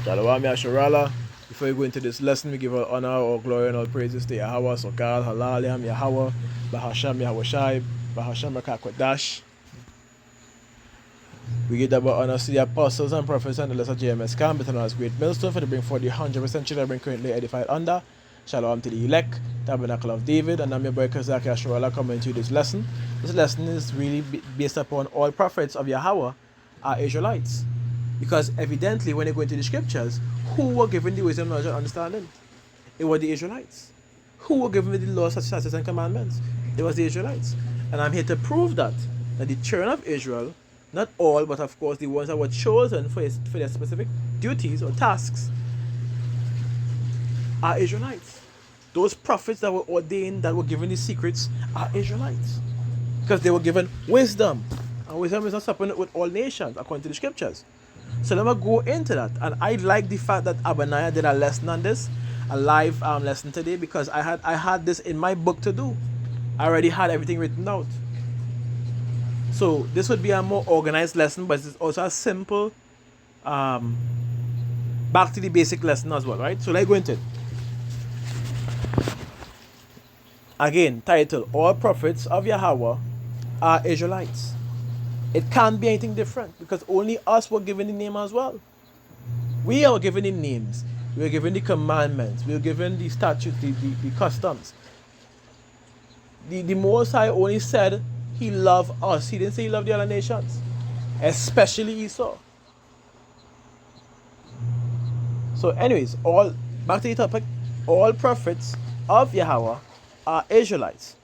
Shalom Yasharala. Before we go into this lesson, we give all honor, all glory, and all praises to Yahawah, Sokal, Halaliam, Yahawah, Bahasham, Yahweh Bahasham, Rakakwadash. We give double honor to the apostles and prophets and the lesser JMS Camp, better known as Great Millstone, for the bring forth the 100% children bring currently edified under. Shalom to the elect, Tabernacle of David, and I'm your boy Kazak Yasharala coming to this lesson. This lesson is really based upon all prophets of Yahawah are Israelites. Because evidently, when you go into the scriptures, who were given the wisdom, knowledge, and understanding? It was the Israelites. Who were given the laws, statutes, and commandments? It was the Israelites. And I'm here to prove that the children of Israel, not all, but of course the ones that were chosen for their specific duties or tasks, are Israelites. Those prophets that were ordained, that were given the secrets, are Israelites. Because they were given wisdom. And wisdom is not something with all nations, according to the scriptures. So let me go into that. And I like the fact that Abaniah did a lesson on this, a live lesson today, because I had this in my book to do. I already had everything written out. So this would be a more organized lesson, but it's also a simple back to the basic lesson as well, right? So let's go into it. Again, title, All Prophets of Yahawah are Israelites. It can't be anything different, because only us were given the name as well. We are given the names. We are given the commandments. We are given the statutes, the customs. The Most High only said he loved us. He didn't say he loved the other nations, especially Esau. So anyways, back to the topic, all prophets of Yahawah are Israelites.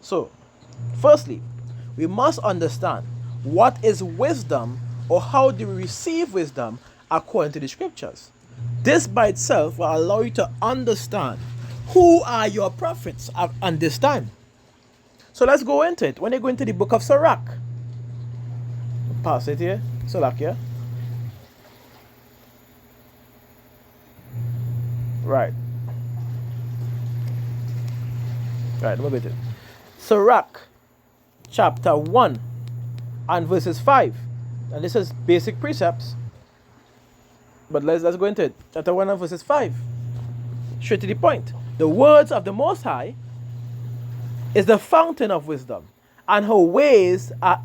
So, firstly, we must understand what is wisdom, or how do we receive wisdom according to the scriptures. This by itself will allow you to understand who are your prophets at this time. So let's go into it. When you go into the book of Sirach, pass it here, Sirach here. Right, let me go to it. Sirach chapter 1 and verses 5. And this is basic precepts. But let's go into it. Chapter 1 and verses 5. Straight to the point. The words of the Most High is the fountain of wisdom, and her ways are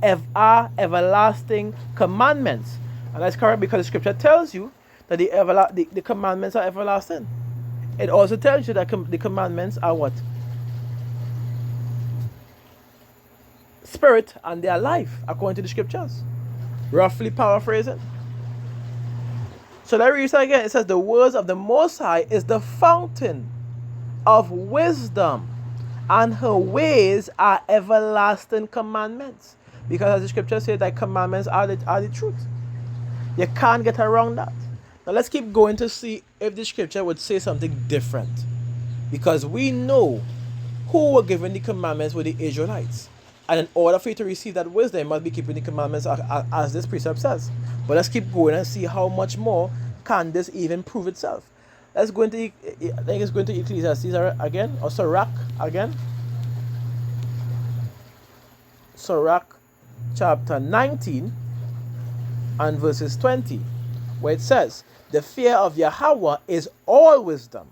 everlasting commandments. And that's correct, because the scripture tells you that the commandments are everlasting. It also tells you that the commandments are what? Spirit, and their life, according to the scriptures. Roughly paraphrasing. So let me read it again. It says, the words of the Most High is the fountain of wisdom, and her ways are everlasting commandments. Because as the scripture says, that commandments are the truth. You can't get around that. Now let's keep going to see if the scripture would say something different. Because we know who were given the commandments were the Israelites. And in order for you to receive that wisdom, you must be keeping the commandments as this precept says. But let's keep going and see how much more can this even prove itself. Let's go into, I think it's going to Ecclesiasticus again, or Sirach again. Sirach chapter 19 and verses 20, where it says, the fear of Yahawah is all wisdom,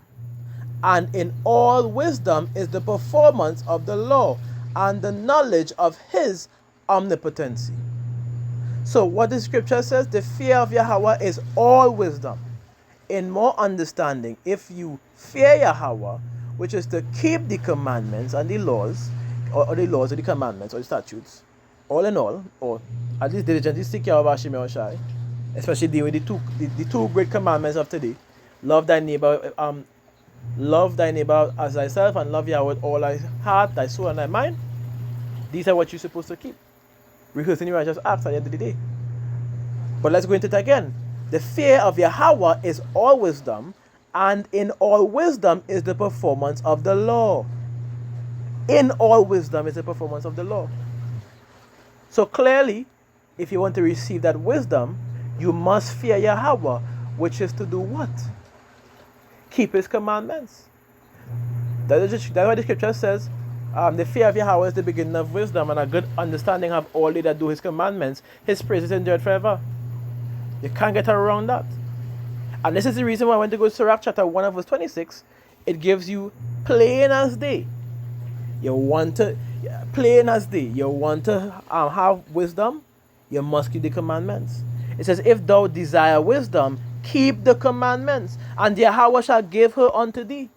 and in all wisdom is the performance of the law, and the knowledge of his omnipotency. So what the scripture says, the fear of Yahawah is all wisdom. In more understanding, if you fear Yahawah, which is to keep the commandments and the laws, or the laws or the commandments or the statutes, all in all, or at least diligently seek Yahweh Hashem Yahushai, especially dealing with the two great commandments of today, love thy neighbor as thyself, and love Yahweh with all thy heart, thy soul, and thy mind. These are what you're supposed to keep. Rehearsing your righteous acts at the end of the day. But let's go into it again. The fear of Yahawah is all wisdom, and in all wisdom is the performance of the law. In all wisdom is the performance of the law. So clearly, if you want to receive that wisdom, you must fear Yahawah, which is to do what? Keep his commandments. That's why the scripture says, the fear of Yahawah is the beginning of wisdom, and a good understanding of all they that do his commandments. His praises endured forever. You can't get around that. And this is the reason why I went to go to Sirach chapter 1 and verse 26. It gives you plain as day. You want to, plain as day. You want to have wisdom, you must keep the commandments. It says, if thou desire wisdom, keep the commandments, and Yahawah shall give her unto thee.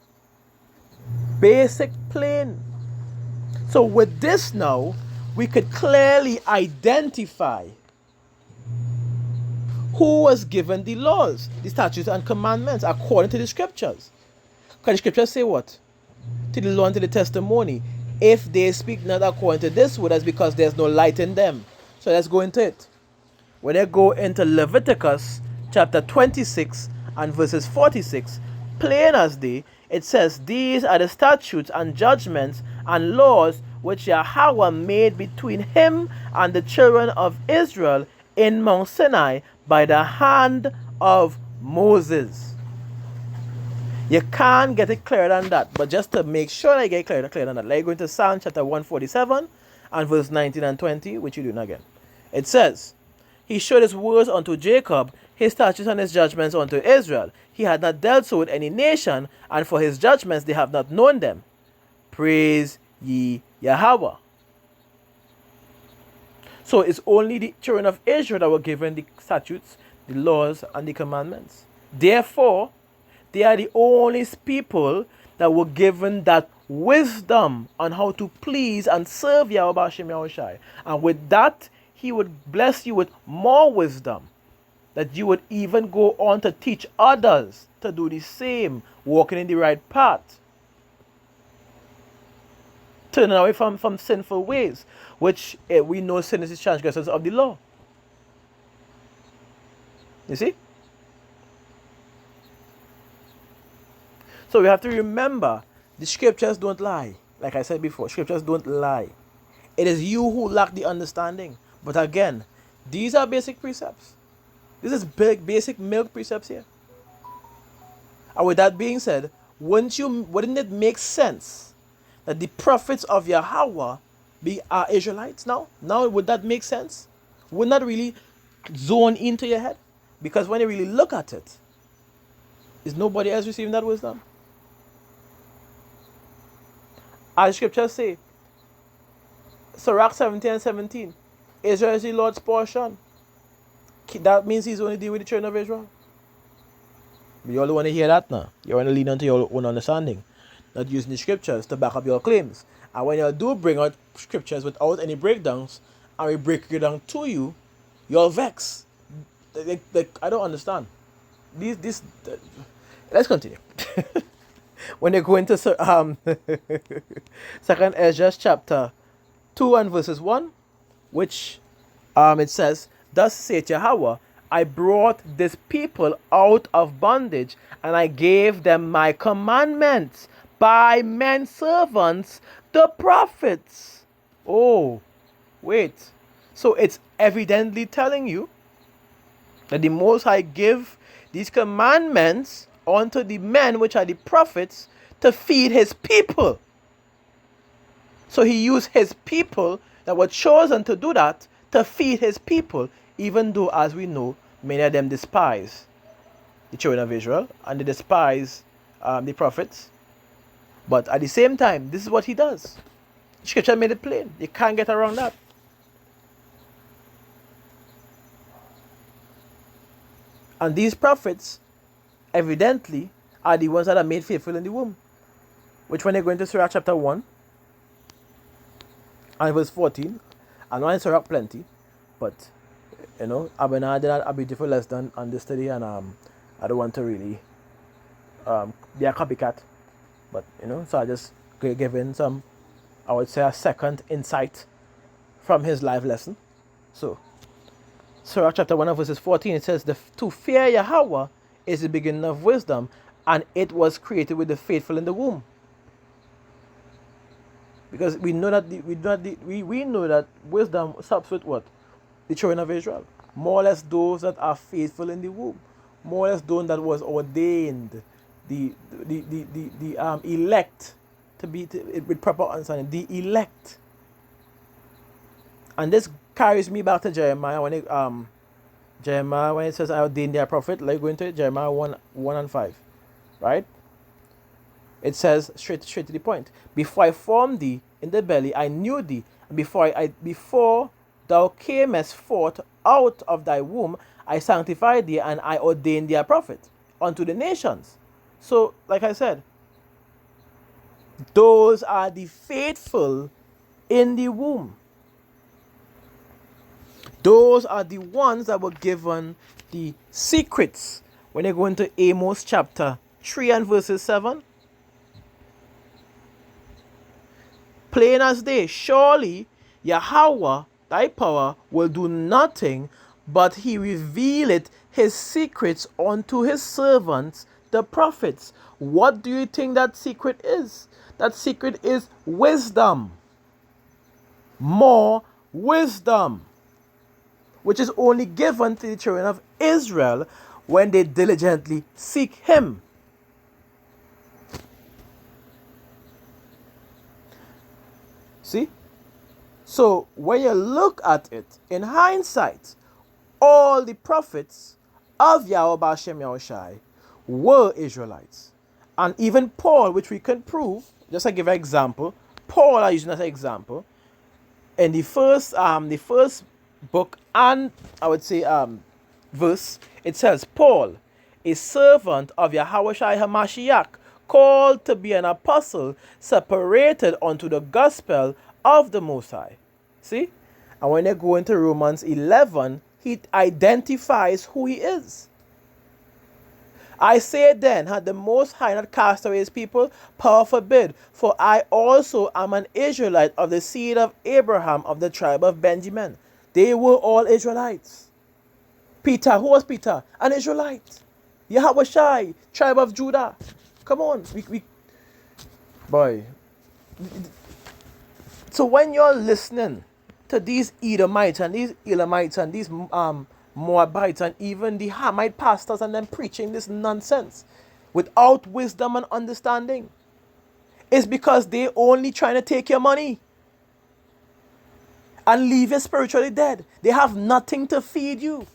Basic, plain. So with this now, we could clearly identify who was given the laws, the statutes and commandments according to the scriptures. Because the scriptures say what? To the law and to the testimony. If they speak not according to this word, that's because there's no light in them. So let's go into it. When I go into Leviticus chapter 26 and verses 46, plain as day, it says, these are the statutes and judgments and laws which Yahawah made between him and the children of Israel in Mount Sinai by the hand of Moses. You can't get it clearer than that, but just to make sure I get clearer than that, let's go into Psalm chapter 147 and verse 19 and 20, which you do again. It says, he showed his words unto Jacob, his statutes and his judgments unto Israel. He had not dealt so with any nation, and for his judgments they have not known them. Praise ye Yahawah. So it's only the children of Israel that were given the statutes, the laws, and the commandments. Therefore, they are the only people that were given that wisdom on how to please and serve Yahweh B'Shem Yahushai. And with that, he would bless you with more wisdom, that you would even go on to teach others to do the same, walking in the right path, turning away from sinful ways, which we know sin is the transgressors of the law. You see? So we have to remember, the scriptures don't lie. Like I said before, scriptures don't lie. It is you who lack the understanding. But again, these are basic precepts. This is basic milk precepts here. And with that being said, wouldn't it make sense that the prophets of Yahawah are Israelites now? Now, would that make sense? Would that really zone into your head? Because when you really look at it, is nobody else receiving that wisdom? As scriptures say, Sirach 17 and 17, Israel is the Lord's portion. That means he's only dealing with the children of Israel. But you all don't want to hear that now. You want to lean onto your own understanding, not using the scriptures to back up your claims. And when you do bring out scriptures without any breakdowns, and we break it down to you, you're vexed. I don't understand. Let's continue. When you go into Second Ezra chapter 2 and verses 1, which it says, thus saith Yahawah, I brought this people out of bondage, and I gave them my commandments by men servants, the prophets. Oh, wait. So it's evidently telling you that the Most High give these commandments unto the men, which are the prophets, to feed his people. So he used his people that were chosen to do that, to feed his people, even though, as we know, many of them despise the children of Israel, and they despise the prophets. But at the same time, this is what he does. Scripture made it plain. You can't get around that. And these prophets, evidently, are the ones that are made faithful in the womb. Which when they go into Sirach chapter 1, and verse 14, I know in Sirach plenty, but, Abena did a beautiful lesson on this study, and I don't want to really be a copycat. But, so I just give in some, I would say, a second insight from his live lesson. So, Sirach chapter 1 verses 14, it says, to fear Yahawah is the beginning of wisdom, and it was created with the faithful in the womb. Because we know that we know that wisdom stops with what? The children of Israel. More or less those that are faithful in the womb. More or less those that was ordained. The elect, with proper understanding, the elect. And this carries me back to Jeremiah when Jeremiah, when it says I ordained their prophet, like go into it, Jeremiah 1 and 5. Right? It says straight to the point. Before I formed thee in the belly, I knew thee. And before thou camest forth out of thy womb, I sanctified thee, and I ordained thee a prophet unto the nations. So, like I said, those are the faithful in the womb. Those are the ones that were given the secrets. When you go into Amos chapter 3 and verses 7, plain as day, surely Yahawah, thy power, will do nothing, but he revealeth his secrets unto his servants, the prophets. What do you think that secret is? That secret is wisdom. More wisdom, which is only given to the children of Israel when they diligently seek him. See? So when you look at it in hindsight, all the prophets of Yahweh Bashem Yahushai were Israelites. And even Paul, which we can prove, just to give an example, Paul I using as an example, in the first book and I would say verse, it says, Paul, a servant of Yahawah HaMashiach, called to be an apostle, separated unto the gospel of the Most High. See? And when they go into Romans 11, he identifies who he is. I say then, had the Most High not cast away his people? Power forbid. For I also am an Israelite of the seed of Abraham of the tribe of Benjamin. They were all Israelites. Peter, who was Peter? An Israelite. Yahawah, tribe of Judah. Come on. Boy. So when you're listening to these Edomites and these Elamites and these Moabites and even the Hamite pastors and them preaching this nonsense without wisdom and understanding, it's because they only trying to take your money and leave you spiritually dead. They have nothing to feed you.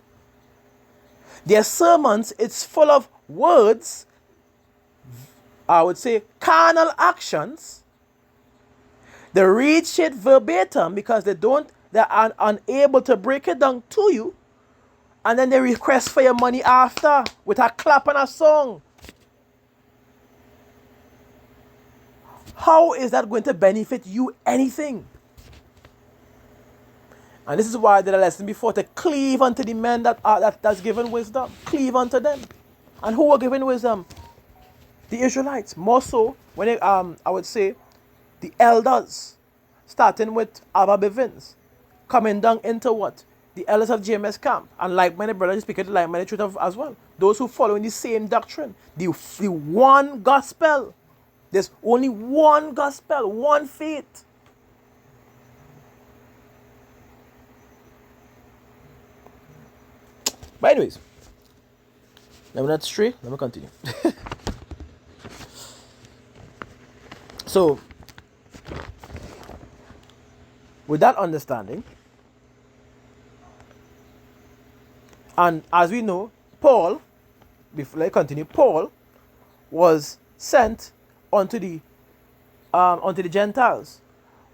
Their sermons, it's full of words, I would say carnal actions. They read shit verbatim because they are unable to break it down to you. And then they request for your money after with a clap and a song. How is that going to benefit you anything? And this is why I did a lesson before, to cleave unto the men that's given wisdom. Cleave unto them. And who were given wisdom? The Israelites. More so when they, I would say the elders, starting with Abba Bivens, coming down into what? The elders of GMS camp, and like-minded brothers speaking the like-minded truth as well. Those who follow in the same doctrine. The one gospel. There's only one gospel, one faith. But anyways, let me not stray, let me continue. So, with that understanding, and as we know, Paul, before I continue, Paul was sent unto the Gentiles,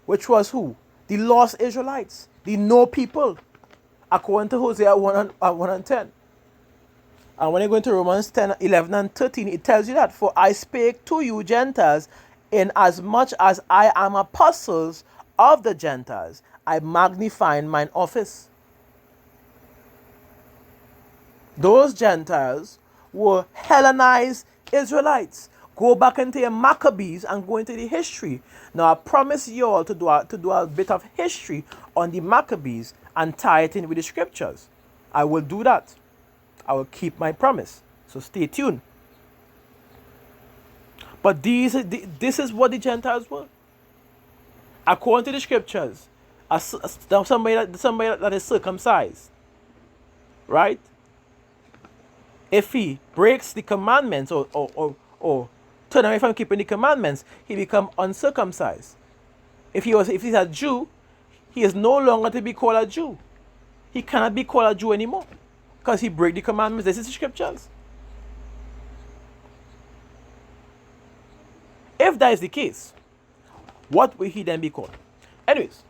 which was who? The lost Israelites, the no people, according to Hosea 1 and 10. And when you go into Romans 10, 11 and 13, it tells you that, for I spake to you Gentiles, in as much as I am apostles of the Gentiles, I magnify mine office. Those Gentiles were Hellenized Israelites. Go back into your Maccabees and go into the history. Now I promise you all to do a bit of history on the Maccabees and tie it in with the scriptures. I will do that. I will keep my promise. So stay tuned. But this is what the Gentiles were. According to the scriptures, somebody that is circumcised, right? If he breaks the commandments or turn away from keeping the commandments, he become uncircumcised. If he's a Jew, he is no longer to be called a Jew. He cannot be called a Jew anymore because he break the commandments. This is the scriptures. If that is the case, what will he then be called? Anyways,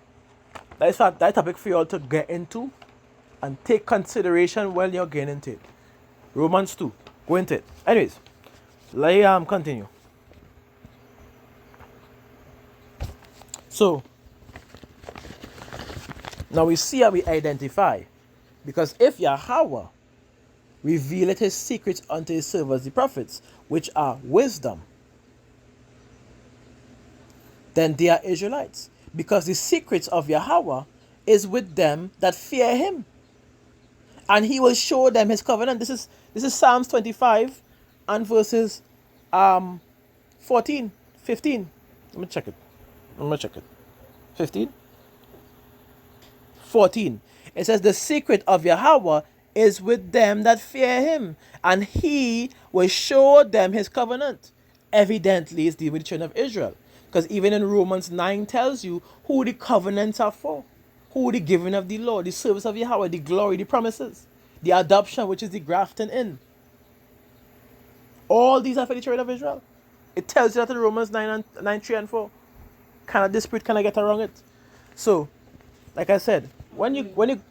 that's that topic for you all to get into and take consideration when you're getting into it. Romans 2. Go into it. Anyways, let me continue. So, now we see how we identify. Because if Yahawah revealeth his secrets unto his servants the prophets, which are wisdom, then they are Israelites. Because the secrets of Yahawah is with them that fear him. And he will show them his covenant. This is Psalms 25 and verses 14, 15. Let me check it. 15? 14. It says, the secret of Yahawah is with them that fear him, and he will show them his covenant. Evidently, it's dealing with the children of Israel. Because even in Romans 9 tells you who the covenants are for. Who the giving of the law, the service of Yahweh, the glory, the promises, the adoption, which is the grafting in. All these are for the children of Israel. It tells you that in Romans 9, 3 and 4. Kind of dispute, kind of get around it. So, like I said, when you